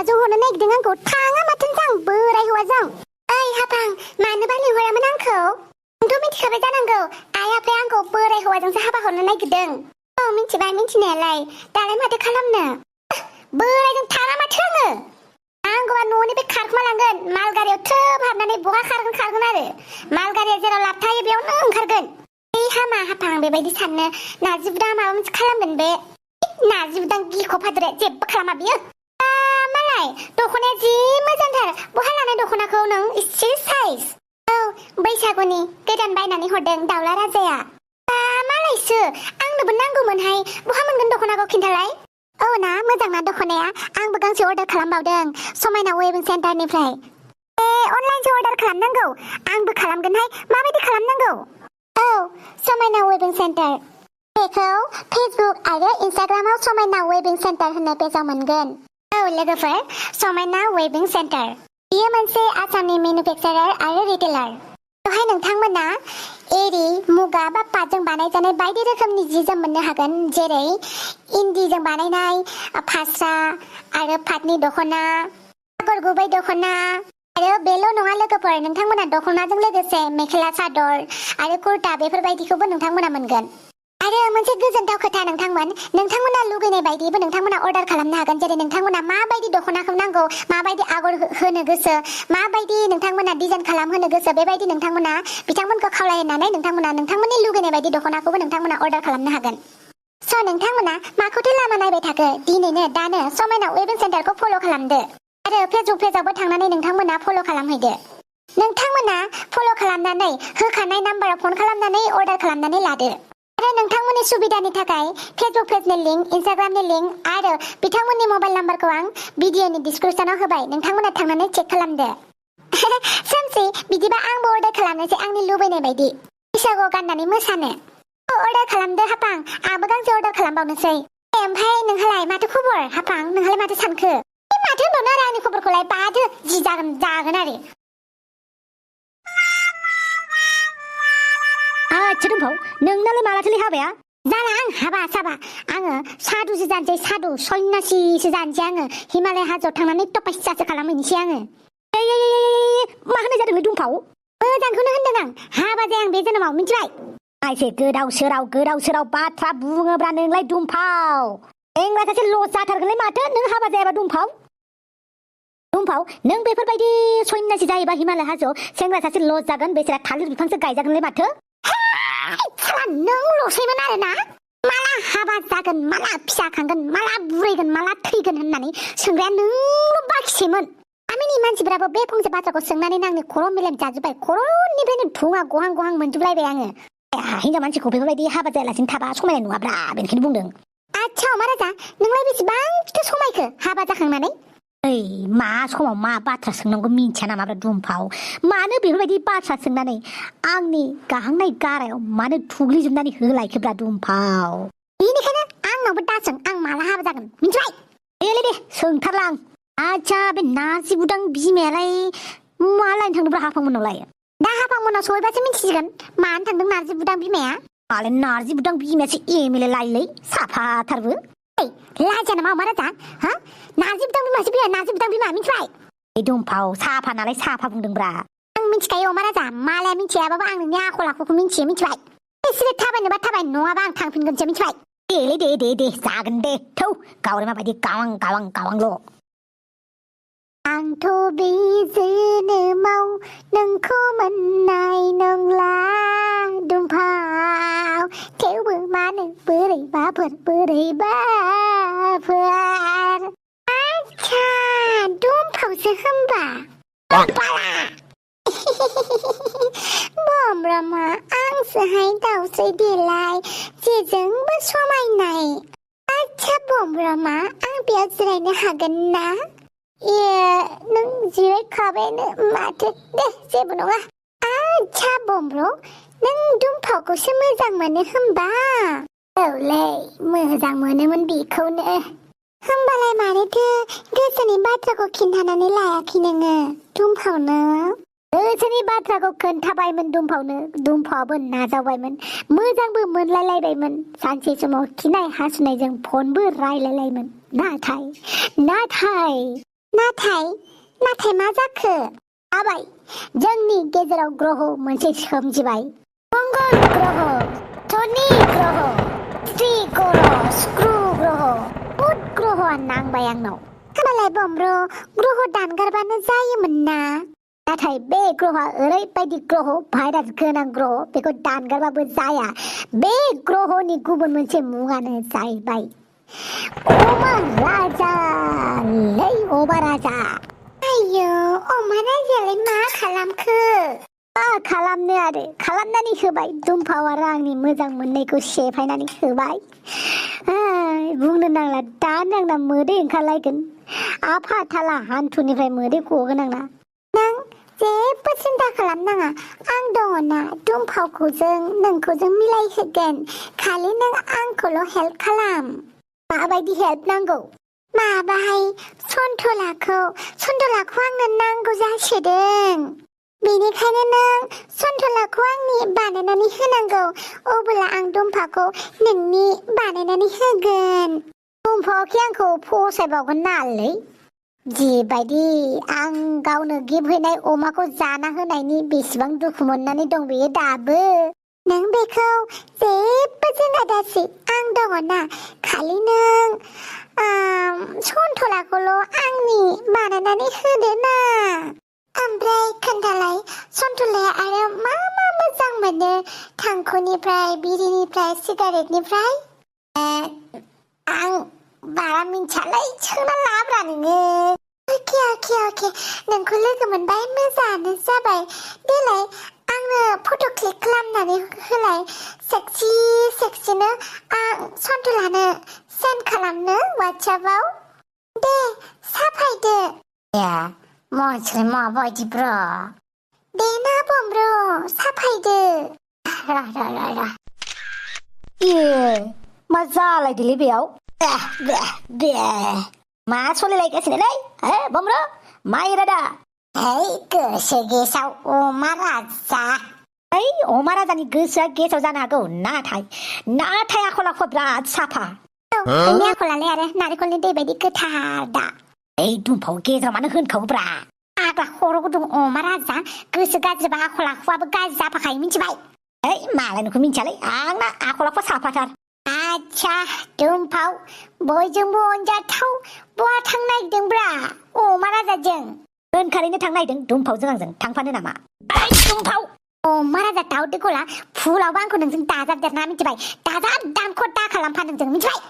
हौवाजों हरनो नागिरदों आंखौ थाङा माथो जां बोराय हौवाजों ओइ हाफां मानोबा लिंहरामोन आंखौ नोंथ' मिथिखाबाय जानांगौ आइ आफाया आंखौ बोराय हौवाजोंसो हाबा हरनो नागिरदों औ मिथिबाय मिथिनायालाय दालाय माथो खालामनो बोरायजों थाङा माथो आङो आंखौबा न'निफ्राय खारखोमालांगोन मालगारियाव थ्रोब हाबनानै बहा खारगोन आरो मालगारिया जेराव लाबथायो बेयावनो ओंखारगोन हामा हाफां बेबायदि साननो नार्जि बुदां माबा मोनसे खालामगोन बे नार्जि बुदां गिख' फादुरे जेबो खालामा बियो मालाय दख'नाया जि मोजांथार बहा लानाय दख'नाखौ नों एसे साइज औ बैसागुनि गोदान बायनानै हरदों दाउला राजाया मालायसो आंनोबो नांगौमोनहाय बहा मोनगोन दख'नाखौ खिन्थालाय औ ना मोजांना दख'नाया आंबो गांसे अर्डार खालामबावदों समायना वेभिं सेन्टारनिफ्राय अनलाइनसो अर्डार खालामनांगौ आंबो खालामगोनहाय माबायदि खालामनांगौ औ समायना वेभिं सेन्टार बेखौ फेसबुक आरो इन्स्टाग्रामाव समायना वेभिं सेन्टार होननाय पेजाव मोनगोन औ लोगोफोर समायना वेभिं सेन्टार बेयो मोनसे आसामनि मेनुफेक्सारार आरो रिटेलार बेवहाय नोंथांमोना एरि मुगा बा पाटजों बानायजानाय बायदि रोखोमनि जि जोम मोननो हागोन जेरै इन्दिजों बानायनाय फास्रा आरो पाटनि दख'ना आगर गुबै दख'ना आरो बेल' नङा लोगोफोर नोंथांमोना दख'नाजों लोगोसे मेखेला सादर आरो कुर्ता बेफोरबायदिखौबो नोंथांमोना मोनगोन आरो मोनसे गोजोनथाव खोथा नोंथांमोना लुगैनाय बायदिबो नोंथांमोना अर्डार खालामनो हागोन जेरै नोंथांमोना माबायदि दख'नाखौ नांगौ माबायदि आगर होनो गोसो माबायदि नोंथांमोना डिजाइन खालामहोनो गोसो बेबायदि नोंथांमोना बिथांमोनखौ खावलायनानै नोंथांमोननि लुगैनाय बायदि दख'नाखौबो नोंथांमोना अर्डार खालामनो हागोन स' नोंथांमोना माखौथो लामा नायबाय थाखो दिनैनो दानो समायना वेभिं सेन्टारखौ फल' खालामदो आरो फेसबुक पेजावबो थांनानै नोंथांमोना फल' खालामहैदो नोंथांमोना फल' खालामनानै होखानाय नाम्बाराव फन खालामनानै अर्डार खालामनानै लादो आरो नोंथांमोननि सुबिदानि थाखाय फेसबुक पेजनि लिंक इन्स्टाग्रामनि लिंक आरो बिथांमोननि मबाइल नाम्बारखौ आं भिडिअनि डिसक्रिपसनाव होबाय नोंथांमोना थांनानै चेक खालामदो सानसे बिदिबा आंबो अर्डार खालामनोसै आंनि लुबैनाय बायदि बैसागुआव गाननानै मोसानो अर्डार खालामदो हाफां आंबो गांसे अर्डार खालामबावनोसै ओमफ्राय नोंहालाय माथो खबर हाफां नोंहालाय माथो सानखो माथो होनबावनो आरो आंनि खबरखौलाय बाथो जि जागोन आरो आच्छा दुमफाव नोंनालाय मालाथोलै हाबाया जाला आं हाबा साबा आङो सादुसो जानोसै सादु सन्यासिसो जानोसै आङो हिमालय हाजोआव थांनानै तपस्यासो खालामहैनोसै आङो मा होननाय जादोंलै दुमफाव मोजांखौनो होनदों आं हाबा जाया आं बे जोनोमाव मिथिबाय एसे गोदाव सोराव बाथ्रा बुङोब्रा नोंलाय दुमफाव एंग्रा सासे लस जाथारगोनलै माथो नों हाबा जायाबा दुमफाव नों बेफोरबायदि सन्यासि जायोबा हिमालय हाजोआव सेंग्रा सासे लस जागोन बेसोरा थालिर बिफांसो गायजागोनलै माथो नों लसैमोन आरोना माला हाबा जागोन माला फिसा खांगोन माला बुरैगोन माला थैगोन होननानै सोंग्राया नोंल' बाखिसैमोन गामिनि मानसिफोराबो बे फंसे बाथ्राखौ सोंनानै आंनि खर' मेलेम जाजोब्बाय खर'निफ्रायनो धुङा गहां मोनजोबलायबाय आङो हिनजाव मानसिखौ बेफोरबायदि हाबा जायालासिनो थाबा समायनाय नङाब्रा बेनिखायनो बुंदों आच्छा महाराजा नोंलाय बेसेबांथो समायखो हाबा जाखांनानै ओइ मा समाव मा बाथ्रा सोंनांगौ मिन्थिया नामाब्रा दुमफाव मानो बेफोरबायदि बाथ्रा सोंनानै आंनि गाहांनाय गारायाव मानो थुग्लिजोबनानै होलायखोब्रा दुमफाव बेनिखायनो आंनावबो दासों आं माला हाबा जागोन मिथिबाय दे सोंथारला आं आच्छा बे नार्जि बुदां बिमायालाय मा लायनो थांदोंब्रा हाफांमोननावलाय दा हाफांमोननाव सहैबासो मिथिसिगोन मानो थांदों नार्जि बुदां बिमाया मालाय नार्जि बुदां बिमायासो एमएलए लायोलै साफाथारबो लाजिया नामा महाराजा हा नार्जि बुदां बिमासो बियो नार्जि बुदां बिमा मिथिबाय दुमफाव साफा नालाय साफा बुंदोंब्रा आं मिथिखायो महाराजा मालाया मिथियाबाबो आं नोंनि आखल आखुखौ मिथियो मिथिबाय एसे थाबायनोबा थाबाय नङाबा आं थांफिनगोनसो मिथिबाय दे जागोन दे थौ गावरे माबायदि गावांल' आंथ' बे जोनोमाव नोंखौ मोननाय नंला दुमफाव थेवबो मानो बोरैबाफोर आच्छा दुमफावसो होमबा बमब्रमा आंसोहाय दाउस्रि देलाय जेजोंबो समायनाय आच्छा बमब्रमा आं बेयाव जिरायनो हागोन ना नों जिरायखाबायानो माथो दे जेबो नङा आच्छा बमब्र नों दुमफावखौसो मोजां मोनो होमबा औलै मोजां मोनोमोन बेखौनो होमबालाय मानोथो गोसोनि बाथ्राखौ खिन्थानानै लायाखै नोङो दुमफावनो गोसोनि बाथ्राखौ खोन्थाबायमोन दुमफावाबो नाजावबायमोन मोजांबो मोनलायलायबायमोन सानसे समाव खिनाय हासुनायजों फनबो रायलायलायोमोन नाथाय नाथाय मा जाखो? आबाय जोंनि गेजेराव ग्रह मोनसे सोमजिबाय। मंगल ग्रह, शनि ग्रह, स्त्री ग्रह, शुक्र ग्रह, बुध ग्रहआ नांबाय आंनाव। होमबालाय बम्ब्र ग्रह दानगारबानो जायोमोन ना? नाथाय बे ग्रहआ ओरैबायदि ग्रह, भाइरास गोनां ग्रह, बेखौ दानगारबाबो जाया। बे ग्रहनि गुबुन मोनसे मुङानो जाहैबाय अमा राजा। अमा राजा। आयौ, अमा राजायालाय मा खालामखो? मा खालामनो आरो, खालामनानै होबाय। दुमफाव आरो आंनि मोजां मोननायखौ सेफायनानै होबाय। बुंनो नांला, दानो आंना मोदै ओंखारलायगोन। आफाथाला हान्थुनिफ्राय मोदै गगोन आंना। नों जेबो सिन्था खालामनाङा, आं दङना। दुमफावखौजों नोंखौजों मिलायहोगोन। खालि नों आंखौल' हेल्प खालाम। माबायदि हेल्प नांगौ? माबाहाय सन्थलाखौ आंनो नांगौ जासोदों। बेनिखायनो नों सन्थलाखौ आंनि बानायनानै होनांगौ। अब्ला आं दुमफाखौ नोंनि बानायनानै होगोन। दुमफावखि आंखौ फसायबावगोन नालै। जिबायदि आं गावनो गिफ्ट होनाय अमाखौ जाना होनायनि बेसेबां दुखु मोननानै दं बेयो दाबो। नों बेखौ जेबो जिंगा दासि, आं दङना। खालि नों सन्थलाखौल' आंनि बानायनानै होदो ना। ओमफ्राय खोन्थालाय, सन्थलाया आरो मा मा मोजां मोनो? थांखुनिफ्राय, बिरिनिफ्राय, सिगारेटनिफ्राय? आं बारा मिन्थियालै, सोंना लाब्रा नोङो। अके, नोंखौ लोगो मोनबाय, मोजाङानो जाबाय। देलाय आंनो फट' क्लिक खालामनानै होलाय। सेक्सिनो आं सन्थलानो सेन्ड खालामनो वाट्सएपआव। दे साफायदो। मानसिलाय माबायदि ब्रा? दे ना बम्ब्र, साफायदो। मा जालायदोलै बेयाव? मा सलिलायगासिनोलै बम्ब्र? मा इरादा? गोसो गेसाव अमा राजा। अमा राजानि गोसोआ गेसाव जानो हागौ, नाथाय आखल आखुआ बिराद साफा। नोंनि आखलालाय आरो नारेंखलनि दै बायदि गोथार दा। दुमफाव गेजेराव मानो होनखावोब्रा? आग्ला खर' गुदुं अमा राजा, गोसो गाज्रिबा आखल आखुआबो गाज्रि जाफाखायो, मिथिबाय? मालायनिखौ मिन्थियालै, आंना आखल आखुआ साफाथार। आच्छा, दुमफाव बयजोंबो अनजाथाव। बहा थांनो नागिरदोंब्रा अमा राजाजों? दोनखारैनो थांनो नागिरदों दुमफावजों आंजों। थांफानो नामा? दुमफाव! अमा राजा दाउदै गला, फुलावबो आंखौ नोंजों दाजाबदेरना, मिथिबाय? दाजाब दानख' दा खालामफा नोंजों, मिथिबाय?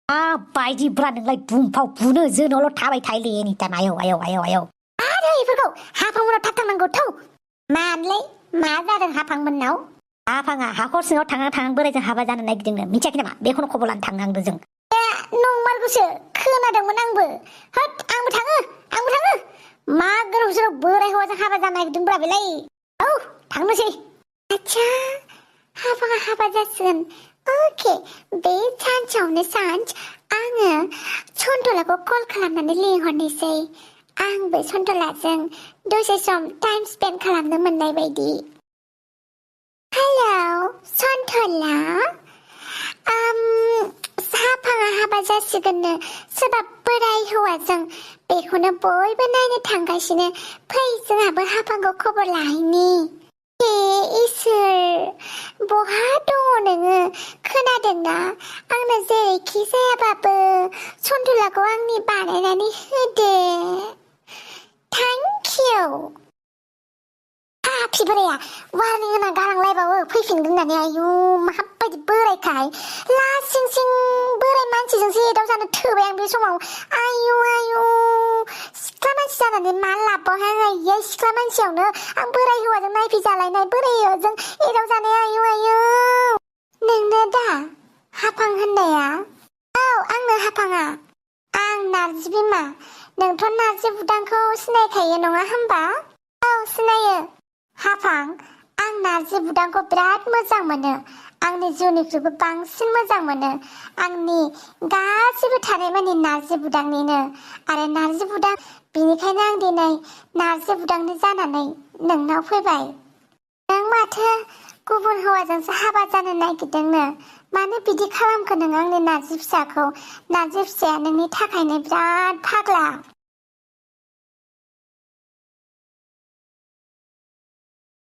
माबायदि ब्रा नोंलाय दुमफाव? बुनो जोनावल' थाबाय थायोलै एनिटाइम। आयौ। आरो बेफोरखौ हाफांमोनाव थाब थांनांगौ थौ। मानोलै, मा जादों हाफांमोननाव? हाफाङा हाखर सिङाव थांहां बोरायजों हाबा जानो नागिरदोंनो, मिथियाखै नामा? बेखौनो खबर लानो थाङो आंबो जों। नंमारगौसो, खोनादोंमोन आंबो। आंबो थाङो। मा गोदाव सोराव बोराय हौवाजों हाबा जानो नागिरदोंब्रा बेलाय? औ, थांनोसै। आच्छा, हाफाङा हाबा जासिगोन। अके, बे सानसेयावनो आङो सन्थलाखौ कल खालामनानै लिंहरनोसै। आंबो सन्थलाजों दसे सम टाइम स्पेन्ड खालामनो मोननाय बायदि। हेलौ सन्थला, हाफाङा हाबा जासिगोननो सोरबा बोराय हौवाजों। बेखौनो बयबो नायनो थांगासिनो। फै, जोंहाबो हाफांखौ खबर लाहैनि। इसोर, बहा दङ नोङो? खोनादोंना? आंनो जेरैखि जायाबाबो सन्थलाखौ आंनि बानायनानै होदो। Thank you. हाफि बोराया वार्निं होना गालांलायबावो फैफिनगोन होननानै। आयु, माबायदि बोरायखाय। लासिं बोराय मानसिजोंसो एदाव जानो थोबाय आं बे समाव। आयु, सिख्ला मानसि जानानै मा लाबबावहाय आङो? सिख्ला मानसियावनो आं बोराय हौवाजों नायफिजालायनाय, बोराय हौवाजों एदाव जानाय। आयु। नोंनो दा हाफां होननाया? औ, आंनो हाफाङा। आं नार्जि बिमा। नोंथ' नार्जि बुदांखौ सिनायखायो नङा होमबा? औ, सिनायो। हाफां, आं नार्जि बुदांखौ बिराद मोजां मोनो। आंनि जिउनिख्रुइबो बांसिन मोजां मोनो। आंनि गासिबो थानाय मानि नार्जि बुदांनिनो। आरो नार्जि बुदां, बेनिखायनो आं दिनै नार्जि बुदांनि जानानै नोंनाव फैबाय। नों माथो गुबुन हौवाजोंसो हाबा जानो नागिरदोंनो? मानो बिदि खालामखो नों आंनि नार्जि फिसाखौ? नार्जि फिसाया नोंनि थाखायनो बिराद फाग्ला।